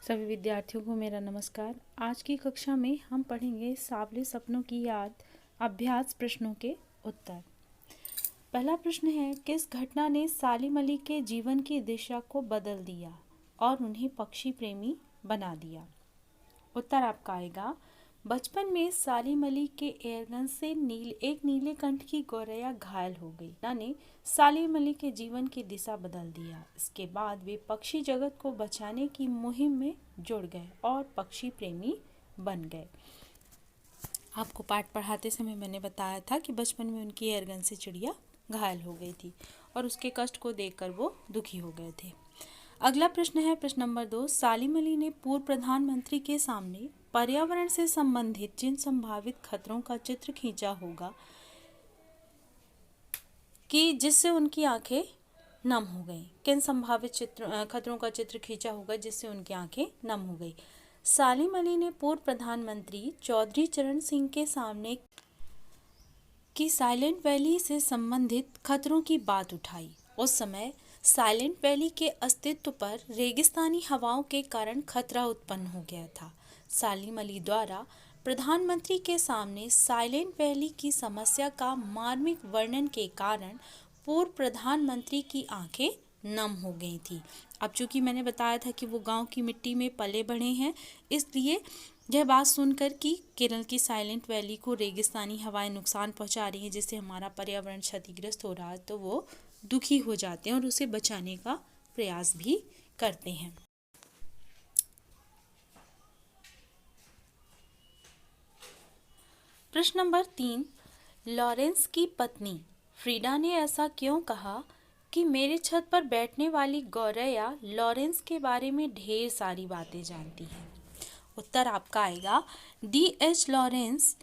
सभी विद्यार्थियों को मेरा नमस्कार। आज की कक्षा में हम पढ़ेंगे सांवले सपनों की याद अभ्यास प्रश्नों के उत्तर। पहला प्रश्न है, किस घटना ने सालिम अली के जीवन की दिशा को बदल दिया और उन्हें पक्षी प्रेमी बना दिया? उत्तर आपका आएगा, बचपन में सालिम अली के एयरगन से एक नीले कंठ की गौरैया घायल हो गई। ने सालिम अली के जीवन की दिशा बदल दिया। इसके बाद वे पक्षी जगत को बचाने की मुहिम में जुड़ गए और पक्षी प्रेमी बन गए। आपको पाठ पढ़ाते समय मैंने बताया था कि बचपन में उनकी एयरगन से चिड़िया घायल हो गई थी और उसके कष्ट को देखकर वो दुखी हो गए थे। अगला प्रश्न है प्रश्न नंबर 2, सालिम अली ने पूर्व प्रधानमंत्री के सामने पर्यावरण से संबंधित जिन संभावित खतरों का चित्र खींचा होगा कि जिससे उनकी आंखें नम हो गई? किन संभावित खतरों का चित्र खींचा होगा जिससे उनकी आंखें नम हो गई? सालिम अली ने पूर्व प्रधानमंत्री चौधरी चरण सिंह के सामने की साइलेंट वैली से संबंधित खतरों की बात उठाई। उस समय साइलेंट वैली के अस्तित्व पर रेगिस्तानी हवाओं के कारण खतरा उत्पन्न हो गया था। सालिम अली द्वारा प्रधानमंत्री के सामने साइलेंट वैली की समस्या का मार्मिक वर्णन के कारण पूर्व प्रधानमंत्री की आंखें नम हो गई थी। अब चूंकि मैंने बताया था कि वो गांव की मिट्टी में पले बढ़े हैं, इसलिए यह बात सुनकर कि केरल की साइलेंट वैली को रेगिस्तानी हवाएं नुकसान पहुंचा रही हैं, जिससे हमारा पर्यावरण क्षतिग्रस्त हो रहा है, तो वो दुखी हो जाते हैं और उसे बचाने का प्रयास भी करते हैं। प्रश्न नंबर 3, लॉरेंस की पत्नी फ्रीडा ने ऐसा क्यों कहा कि मेरे छत पर बैठने वाली गौरैया लॉरेंस के बारे में ढेर सारी बातें जानती है? उत्तर आपका आएगा, D.H. लॉरेंस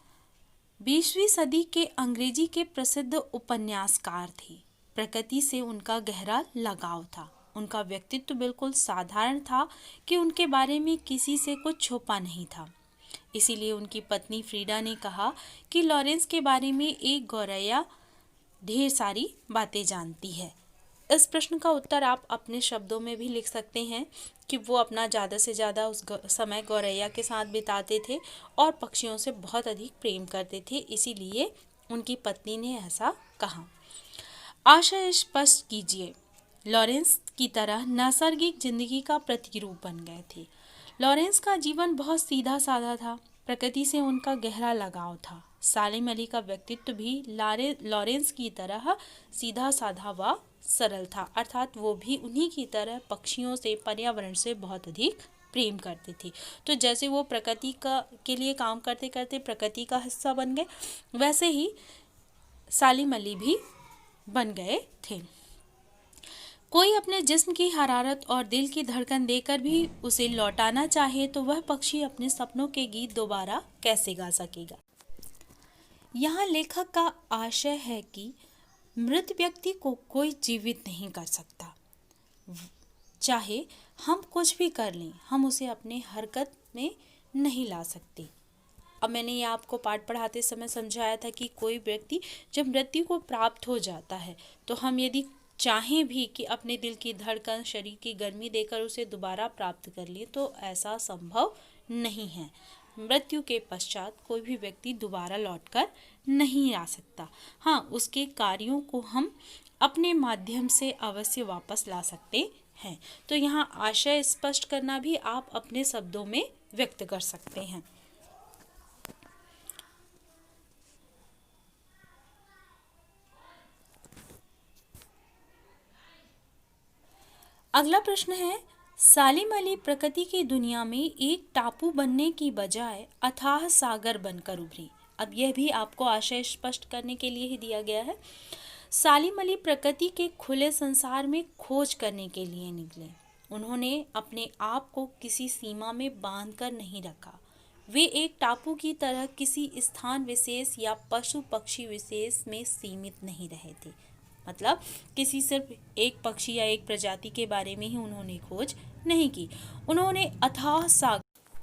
20वीं सदी के अंग्रेजी के प्रसिद्ध उपन्यासकार थे। प्रकृति से उनका गहरा लगाव था। उनका व्यक्तित्व बिल्कुल साधारण था कि उनके बारे में किसी से कुछ छुपा नहीं था। इसीलिए उनकी पत्नी फ्रीडा ने कहा कि लॉरेंस के बारे में एक गौरैया ढेर सारी बातें जानती है। इस प्रश्न का उत्तर आप अपने शब्दों में भी लिख सकते हैं कि वो अपना ज़्यादा से ज़्यादा उस समय गौरैया के साथ बिताते थे और पक्षियों से बहुत अधिक प्रेम करते थे, इसीलिए उनकी पत्नी ने ऐसा कहा। आशय स्पष्ट कीजिए। लॉरेंस की तरह नैसर्गिक जिंदगी का प्रतिरूप बन गए थे। लॉरेंस का जीवन बहुत सीधा साधा था। प्रकृति से उनका गहरा लगाव था। सालिम अली का व्यक्तित्व भी लॉरेंस की तरह सीधा साधा व सरल था, अर्थात वो भी उन्हीं की तरह पक्षियों से, पर्यावरण से बहुत अधिक प्रेम करते थे। तो जैसे वो प्रकृति के लिए काम करते करते प्रकृति का हिस्सा बन गए, वैसे ही सालिम अली भी बन गए थे। कोई अपने जिस्म की हरारत और दिल की धड़कन देकर भी उसे लौटाना चाहे तो वह पक्षी अपने सपनों के गीत दोबारा कैसे गा सकेगा? यहाँ लेखक का आशय है कि मृत व्यक्ति को कोई जीवित नहीं कर सकता। चाहे हम कुछ भी कर लें, हम उसे अपने हरकत में नहीं ला सकते। अब मैंने ये आपको पाठ पढ़ाते समय समझाया था कि कोई व्यक्ति जब मृत्यु को प्राप्त हो जाता है तो हम यदि चाहें भी कि अपने दिल की धड़कन, शरीर की गर्मी देकर उसे दोबारा प्राप्त कर लें, तो ऐसा संभव नहीं है। मृत्यु के पश्चात कोई भी व्यक्ति दोबारा लौटकर नहीं आ सकता। हाँ, उसके कार्यों को हम अपने माध्यम से अवश्य वापस ला सकते हैं। तो यहाँ आशय स्पष्ट करना भी आप अपने शब्दों में व्यक्त कर सकते हैं। अगला प्रश्न है, सालिम अली प्रकृति की दुनिया में एक टापू बनने की बजाय अथाह सागर बनकर उभरी। अब यह भी आपको आशय स्पष्ट करने के लिए ही दिया गया है। सालिम अली प्रकृति के खुले संसार में खोज करने के लिए निकले। उन्होंने अपने आप को किसी सीमा में बांध कर नहीं रखा। वे एक टापू की तरह किसी स्थान विशेष या पशु पक्षी विशेष में सीमित नहीं रहे थे। मतलब किसी सिर्फ एक पक्षी या एक प्रजाति के बारे में ही उन्होंने खोज नहीं की। उन्होंने अथाह सागर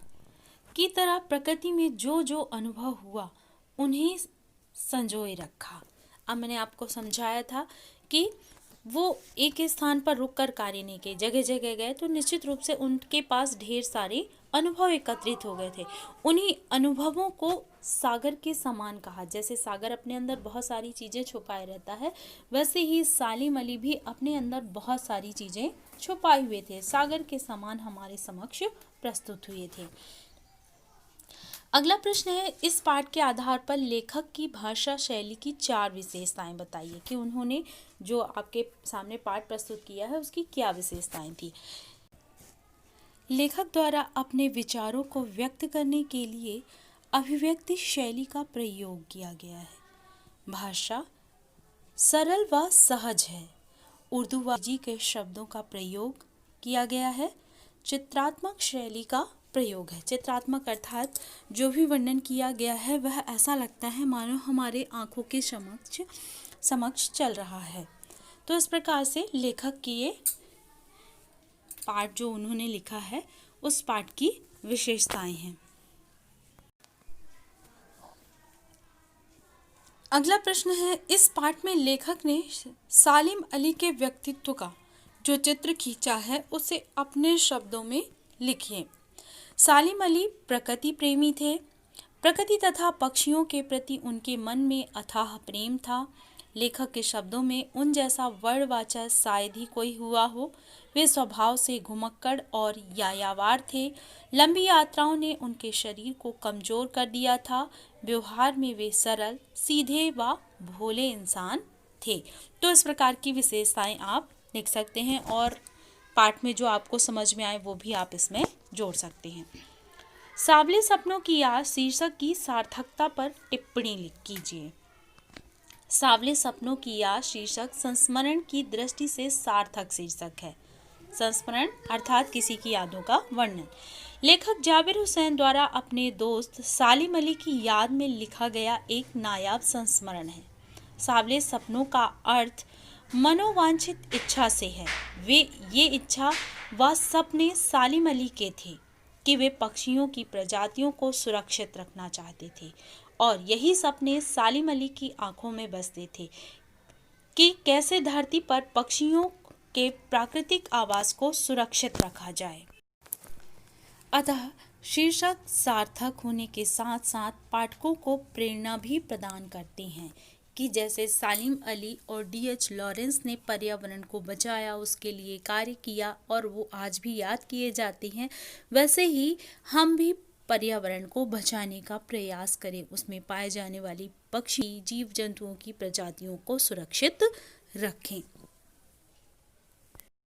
की तरह प्रकृति में जो जो अनुभव हुआ उन्हें संजोए रखा। अब मैंने आपको समझाया था कि वो एक स्थान पर रुककर कार्य नहीं किए, जगह जगह गए, तो निश्चित रूप से उनके पास ढेर सारे अनुभव एकत्रित हो गए थे। उन्हीं अनुभवों को सागर के समान कहा। जैसे सागर अपने अंदर बहुत सारी चीज़ें छुपाए रहता है, वैसे ही सालिम अली भी अपने अंदर बहुत सारी चीज़ें छुपाए हुए थे, सागर के समान हमारे समक्ष प्रस्तुत हुए थे। अगला प्रश्न है, इस पाठ के आधार पर लेखक की भाषा शैली की 4 विशेषताएं बताइए कि उन्होंने जो आपके सामने पाठ प्रस्तुत किया है उसकी क्या विशेषताएं थी। लेखक द्वारा अपने विचारों को व्यक्त करने के लिए अभिव्यक्ति शैली का प्रयोग किया गया है। भाषा सरल व सहज है। उर्दू व अंग्रेजी के शब्दों का प्रयोग किया गया है। चित्रात्मक शैली का प्रयोग है। चित्रात्मक अर्थात जो भी वर्णन किया गया है वह ऐसा लगता है मानो हमारे आंखों के समक्ष चल रहा है। तो इस प्रकार से लेखक की ये पाठ जो उन्होंने लिखा है उस पाठ की विशेषताएं हैं। अगला प्रश्न है, इस पाठ में लेखक ने सालिम अली के व्यक्तित्व का जो चित्र खींचा है उसे अपने शब्दों में लिखिए। सालिम अली प्रकृति प्रेमी थे। प्रकृति तथा पक्षियों के प्रति उनके मन में अथाह प्रेम था। लेखक के शब्दों में उन जैसा वर्णवाचक शायद ही कोई हुआ हो। वे स्वभाव से घुमक्कड़ और यायावार थे। लंबी यात्राओं ने उनके शरीर को कमजोर कर दिया था। व्यवहार में वे सरल, सीधे व भोले इंसान थे। तो इस प्रकार की विशेषताएं आप लिख सकते हैं और पाठ में जो आपको समझ में आए वो भी आप इसमें जोड़ सकते हैं। सावले सपनों की याद शीर्षक की सार्थकता पर टिप्पणी कीजिए। सावले सपनों की याद शीर्षक संस्मरण की दृष्टि से सार्थक शीर्षक है। संस्मरण अर्थात किसी की यादों का वर्णन। लेखक जाबिर हुसैन द्वारा अपने दोस्त सालिम अली की याद में लिखा गया एक नायाब संस्मरण है। सावले सपनों का अर्थ मनोवांछित इच्छा से है। ये इच्छा व सपने सालिम अली के थे कि वे पक्षियों की प्रजातियों को सुरक्षित रखना चाहते थे और यही सपने सालिम अली की आंखों में बसते थे कि कैसे धरती पर पक्षियों के प्राकृतिक आवास को सुरक्षित रखा जाए। अतः शीर्षक सार्थक होने के साथ साथ पाठकों को प्रेरणा भी प्रदान करते हैं कि जैसे सालिम अली और D.H. लॉरेंस ने पर्यावरण को बचाया, उसके लिए कार्य किया और वो आज भी याद किए जाते हैं, वैसे ही हम भी पर्यावरण को बचाने का प्रयास करें, उसमें पाए जाने वाली पक्षी, जीव जंतुओं की प्रजातियों को सुरक्षित रखें।